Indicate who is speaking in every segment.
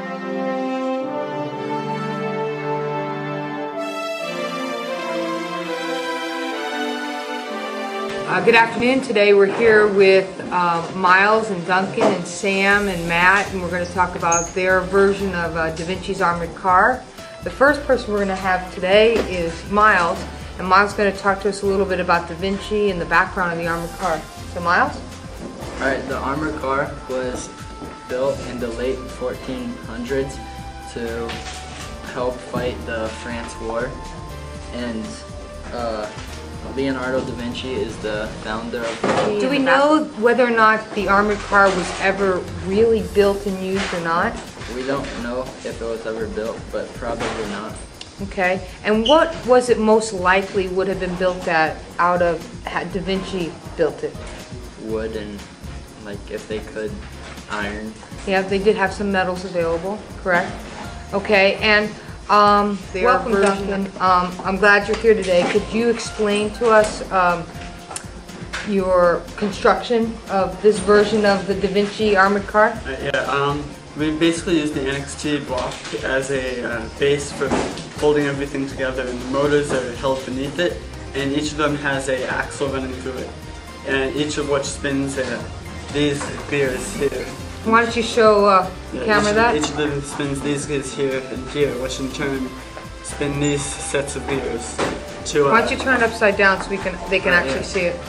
Speaker 1: Good afternoon. Today we're here with Miles and Duncan and Sam and Matt, and we're going to talk about their version of DaVinci's armored car. The first person we're going to have today is Miles, and Miles is going to talk to us a little bit about DaVinci and the background of the armored car. So Miles?
Speaker 2: Alright, the armored car was built in the late 1400s to help fight the France War, and Leonardo da Vinci is the founder of the...
Speaker 1: Do we know whether or not the armored car was ever really built and used or not?
Speaker 2: We don't know if it was ever built, but probably not.
Speaker 1: Okay, and what was it most likely would have been built out of had Da Vinci built it?
Speaker 2: Wood and, like, if they could, iron.
Speaker 1: Yeah, they did have some metals available, correct? Okay, and welcome, Duncan. I'm glad you're here today. Could you explain to us your construction of this version of the DaVinci armored car?
Speaker 3: We basically used the NXT block as a base for holding everything together, and the motors are held beneath it, and each of them has an axle running through it, and each of which spins these gears here.
Speaker 1: Why don't you show the camera that?
Speaker 3: Each of them spins these gears here and here, which in turn spin these sets of gears.
Speaker 1: Why don't you turn it upside down so they can actually see it?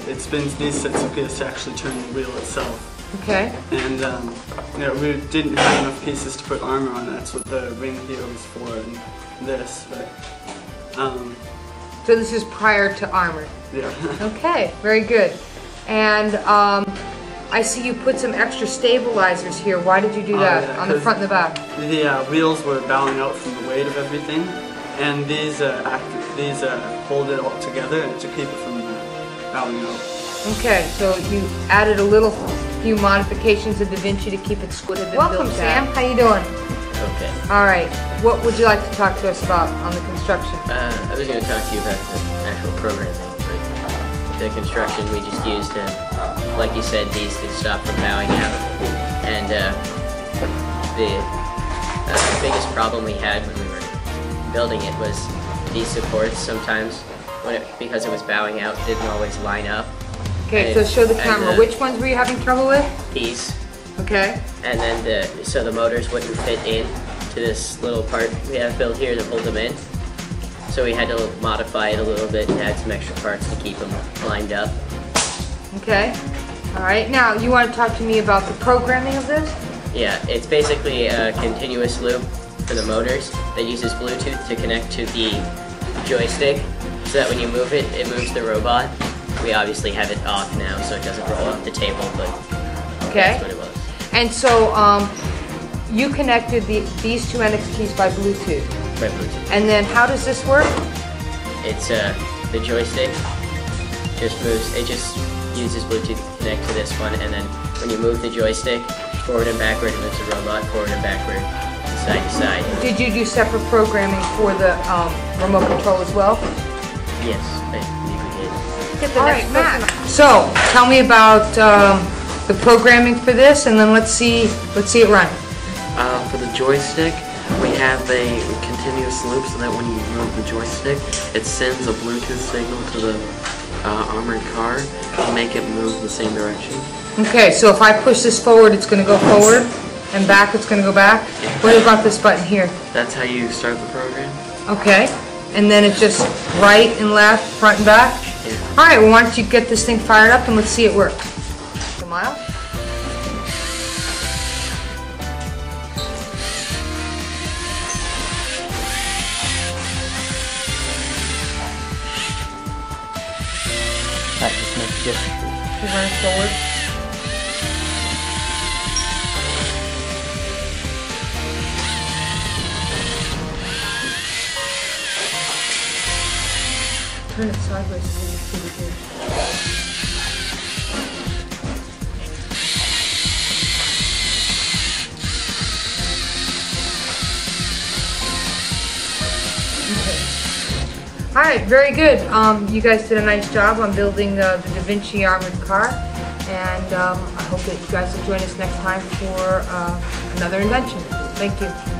Speaker 3: It spins these sets of gears to actually turn the wheel itself.
Speaker 1: Okay.
Speaker 3: And we didn't have enough pieces to put armor on. That's what the ring here was for, and this. But
Speaker 1: so this is prior to armor.
Speaker 3: Yeah.
Speaker 1: Okay, very good. And I see you put some extra stabilizers here. Why did you do that on the front and the back?
Speaker 3: The wheels were bowing out from the weight of everything, and these hold it all together to keep it from bowing out.
Speaker 1: Okay, so you added a few modifications of DaVinci to keep it squatted and
Speaker 3: Welcome,
Speaker 1: built Sam. How you doing?
Speaker 4: Okay.
Speaker 1: All right. What would you like to talk to us about on the construction?
Speaker 4: I was going to talk to you about the actual programming. The construction we just used, like you said, these to stop from bowing out. And the biggest problem we had when we were building it was these supports sometimes, because it was bowing out, didn't always line up.
Speaker 1: Okay, so show the camera. Which ones were you having trouble with?
Speaker 4: These.
Speaker 1: Okay.
Speaker 4: And then so the motors wouldn't fit in to this little part we have built here to hold them in. So we had to modify it a little bit and add some extra parts to keep them lined up.
Speaker 1: Okay. All right. Now, you want to talk to me about the programming of this?
Speaker 4: Yeah, it's basically a continuous loop for the motors that uses Bluetooth to connect to the joystick, so that when you move it, it moves the robot. We obviously have it off now, so it doesn't roll off the table, but that's what it was.
Speaker 1: And so, you connected these two NXTs by Bluetooth.
Speaker 4: By Bluetooth.
Speaker 1: And then how does this work?
Speaker 4: It's the joystick just moves. It just uses Bluetooth to connect to this one, and then when you move the joystick forward and backward, it moves the robot forward and backward, side to side. Did
Speaker 1: you do separate programming for the remote control as well?
Speaker 4: Yes, I believe we did.
Speaker 1: All right, Matt. So tell me about the programming for this, and then let's see it run.
Speaker 5: For the joystick, we have a continuous loop so that when you move the joystick, it sends a Bluetooth signal to the armored car to make it move the same direction.
Speaker 1: Okay, so if I push this forward, it's going to go forward, and back, it's going to go back. Yeah. What about this button here?
Speaker 5: That's how you start the program.
Speaker 1: Okay, and then it's just right and left, front and back?
Speaker 5: Yeah.
Speaker 1: All right, well, why don't you get this thing fired up and let's see it work. So, Miles?
Speaker 4: That just makes it different.
Speaker 1: You run it forward. Turn it sideways so you see the gear. All right, very good. You guys did a nice job on building the DaVinci armored car, and I hope that you guys will join us next time for another invention. Thank you.